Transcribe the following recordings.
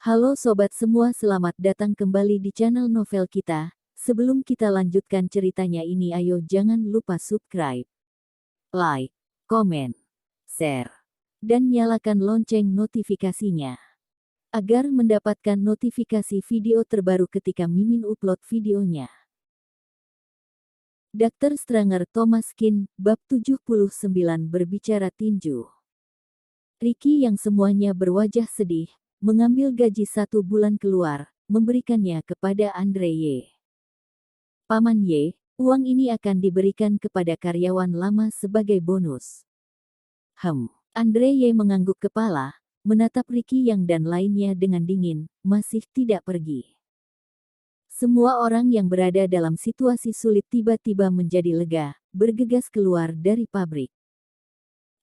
Halo sobat semua, selamat datang kembali di channel novel kita. Sebelum kita lanjutkan ceritanya ini, ayo jangan lupa subscribe, like, komen, share, dan nyalakan lonceng notifikasinya agar mendapatkan notifikasi video terbaru ketika Mimin upload videonya. Dr. Stranger Thomas Kin, bab 79 berbicara tinju. Ricky yang semuanya berwajah sedih, mengambil gaji 1 bulan keluar, memberikannya kepada Andre Y. Paman Y, uang ini akan diberikan kepada karyawan lama sebagai bonus. Andre Y mengangguk kepala, menatap Ricky yang dan lainnya dengan dingin, masih tidak pergi. Semua orang yang berada dalam situasi sulit tiba-tiba menjadi lega, bergegas keluar dari pabrik.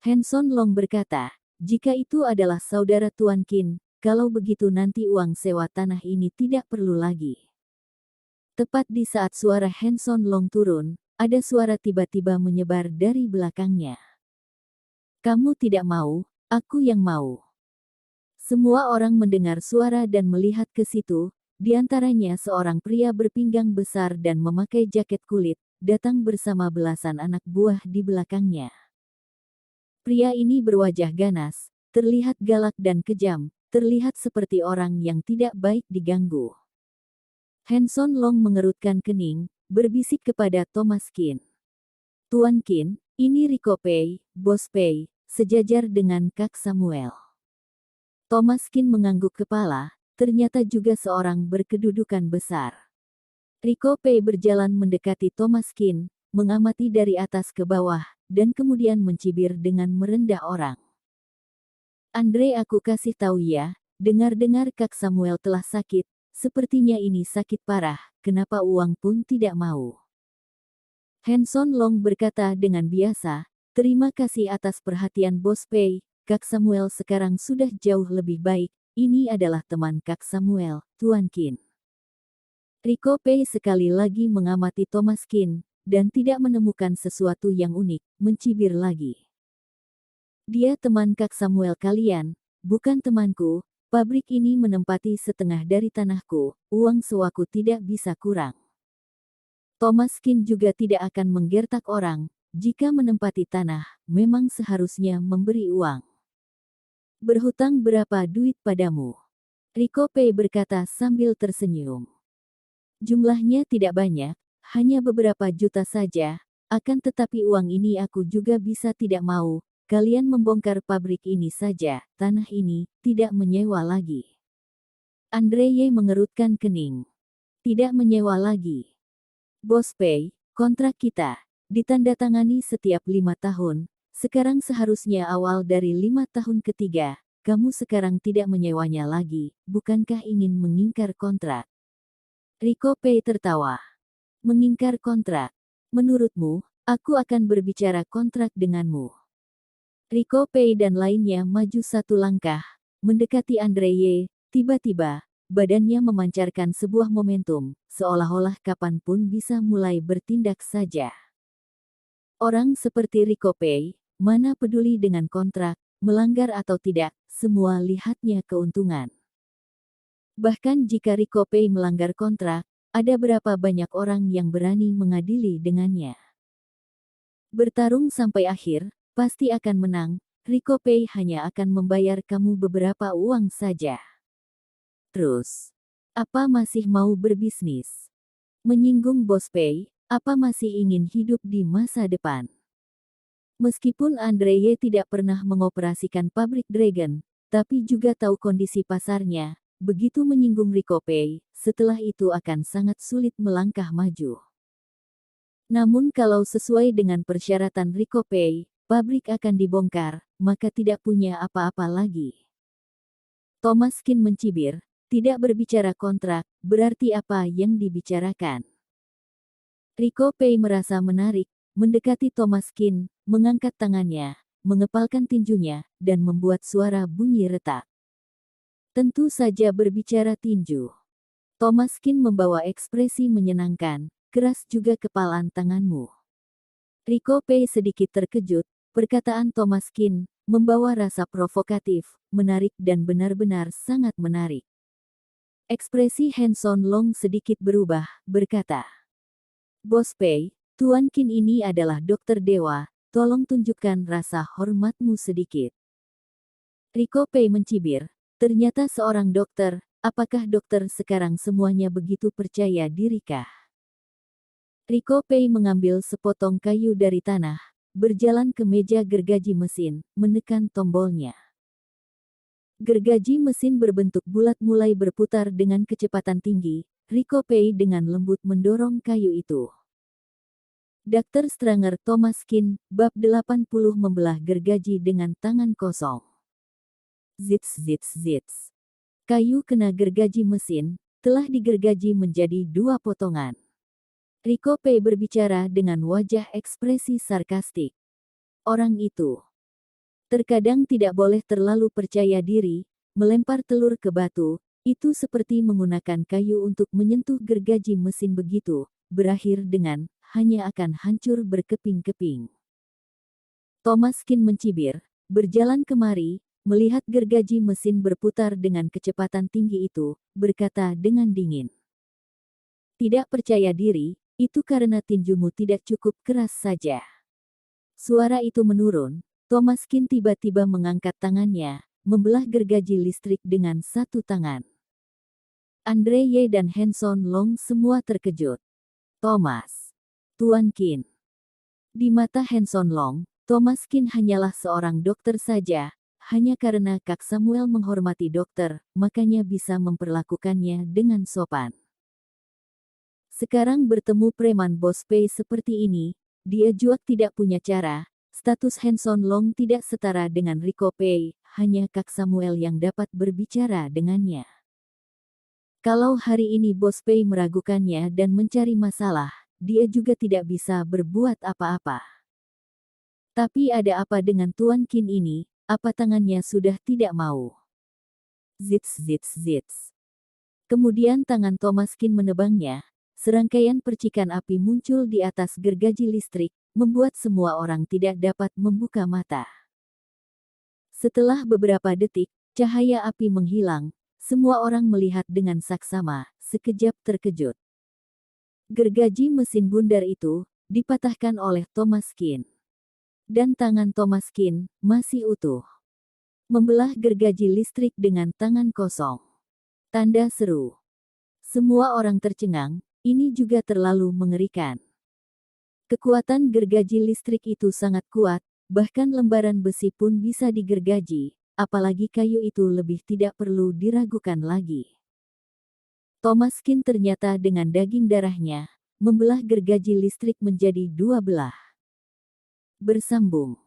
Hanson Long berkata, jika itu adalah saudara Tuan Kin, kalau begitu nanti uang sewa tanah ini tidak perlu lagi. Tepat di saat suara Hanson Long turun, ada suara tiba-tiba menyebar dari belakangnya. Kamu tidak mau, aku yang mau. Semua orang mendengar suara dan melihat ke situ, di antaranya seorang pria berpinggang besar dan memakai jaket kulit, datang bersama belasan anak buah di belakangnya. Pria ini berwajah ganas, terlihat galak dan kejam, terlihat seperti orang yang tidak baik diganggu. Hanson Long mengerutkan kening, berbisik kepada Thomas Kin. Tuan Kin, ini Rico Pei, Bos Pei, sejajar dengan Kak Samuel. Thomas Kin mengangguk kepala, ternyata juga seorang berkedudukan besar. Rico Pei berjalan mendekati Thomas Kin, mengamati dari atas ke bawah, dan kemudian mencibir dengan merendah orang. Andre, aku kasih tahu ya, dengar-dengar Kak Samuel telah sakit, sepertinya ini sakit parah, kenapa uang pun tidak mau? Hanson Long berkata dengan biasa, terima kasih atas perhatian Bos Pei, Kak Samuel sekarang sudah jauh lebih baik, ini adalah teman Kak Samuel, Tuan Kin. Rico Pei sekali lagi mengamati Thomas Kin, dan tidak menemukan sesuatu yang unik, mencibir lagi. Dia teman Kak Samuel kalian, bukan temanku, pabrik ini menempati setengah dari tanahku, uang sewaku tidak bisa kurang. Thomas Kin juga tidak akan menggertak orang, jika menempati tanah, memang seharusnya memberi uang. Berhutang berapa duit padamu? Rico Pei berkata sambil tersenyum. Jumlahnya tidak banyak, hanya beberapa juta saja, akan tetapi uang ini aku juga bisa tidak mau. Kalian membongkar pabrik ini saja, tanah ini, tidak menyewa lagi. Andre Y mengerutkan kening. Tidak menyewa lagi. Bos Pei, kontrak kita, ditandatangani setiap 5 tahun, sekarang seharusnya awal dari 5 tahun ketiga, kamu sekarang tidak menyewanya lagi, bukankah ingin mengingkar kontrak? Rico Pei tertawa. Mengingkar kontrak? Menurutmu, aku akan berbicara kontrak denganmu. Rico Pei dan lainnya maju 1 langkah, mendekati Andre Y, tiba-tiba, badannya memancarkan sebuah momentum, seolah-olah kapanpun bisa mulai bertindak saja. Orang seperti Rico Pei, mana peduli dengan kontrak, melanggar atau tidak, semua lihatnya keuntungan. Bahkan jika Rico Pei melanggar kontrak, ada berapa banyak orang yang berani mengadili dengannya. Bertarung sampai akhir, pasti akan menang, Rico Pei hanya akan membayar kamu beberapa uang saja. Terus, apa masih mau berbisnis? Menyinggung Bos Pei, apa masih ingin hidup di masa depan? Meskipun Andre Y tidak pernah mengoperasikan pabrik Dragon, tapi juga tahu kondisi pasarnya, begitu menyinggung Rico Pei, setelah itu akan sangat sulit melangkah maju. Namun kalau sesuai dengan persyaratan Rico Pei, pabrik akan dibongkar, maka tidak punya apa-apa lagi. Thomas Kin mencibir, tidak berbicara kontrak, berarti apa yang dibicarakan? Rico Pei merasa menarik, mendekati Thomas Kin, mengangkat tangannya, mengepalkan tinjunya, dan membuat suara bunyi retak. Tentu saja berbicara tinju. Thomas Kin membawa ekspresi menyenangkan, keras juga kepalan tanganmu. Rico Pei sedikit terkejut, perkataan Thomas Kin membawa rasa provokatif, menarik dan benar-benar sangat menarik. Ekspresi Hanson Long sedikit berubah, berkata, "Bos Pei, Tuan Qin ini adalah dokter dewa, tolong tunjukkan rasa hormatmu sedikit." Rico Pei mencibir, "Ternyata seorang dokter, apakah dokter sekarang semuanya begitu percaya diri kah?" Rico Pei mengambil sepotong kayu dari tanah, berjalan ke meja gergaji mesin, menekan tombolnya. Gergaji mesin berbentuk bulat mulai berputar dengan kecepatan tinggi. Rico Pei dengan lembut mendorong kayu itu. Dr. Stranger Thomas Qin, bab 80 membelah gergaji dengan tangan kosong. Zits zits zits. Kayu kena gergaji mesin, telah digergaji menjadi dua potongan. Rico Pei berbicara dengan wajah ekspresi sarkastik. Orang itu terkadang tidak boleh terlalu percaya diri, melempar telur ke batu, itu seperti menggunakan kayu untuk menyentuh gergaji mesin begitu, berakhir dengan, hanya akan hancur berkeping-keping. Thomas Qin mencibir, berjalan kemari, melihat gergaji mesin berputar dengan kecepatan tinggi itu, berkata dengan dingin. "Tidak percaya diri, itu karena tinjumu tidak cukup keras saja." Suara itu menurun. Thomas Qin tiba-tiba mengangkat tangannya, membelah gergaji listrik dengan satu tangan. Andre Ye dan Hanson Long semua terkejut. "Thomas, Tuan Qin." Di mata Hanson Long, Thomas Qin hanyalah seorang dokter saja, hanya karena Kak Samuel menghormati dokter, makanya bisa memperlakukannya dengan sopan. Sekarang bertemu preman Bos Pei seperti ini, dia juga tidak punya cara. Status Hanson Long tidak setara dengan Rico Pei, hanya Kak Samuel yang dapat berbicara dengannya. Kalau hari ini Bos Pei meragukannya dan mencari masalah, dia juga tidak bisa berbuat apa-apa. Tapi ada apa dengan Tuan Qin ini, apa tangannya sudah tidak mau? Zits zits zits. Kemudian tangan Thomas Qin menebangnya, serangkaian percikan api muncul di atas gergaji listrik, membuat semua orang tidak dapat membuka mata. Setelah beberapa detik, cahaya api menghilang, semua orang melihat dengan saksama, sekejap terkejut. Gergaji mesin bundar itu, dipatahkan oleh Thomas Qin. Dan tangan Thomas Qin, masih utuh. Membelah gergaji listrik dengan tangan kosong. Tanda seru. Semua orang tercengang, ini juga terlalu mengerikan. Kekuatan gergaji listrik itu sangat kuat, bahkan lembaran besi pun bisa digergaji, apalagi kayu itu lebih tidak perlu diragukan lagi. Thomas Qin ternyata dengan daging darahnya, membelah gergaji listrik menjadi dua belah. Bersambung.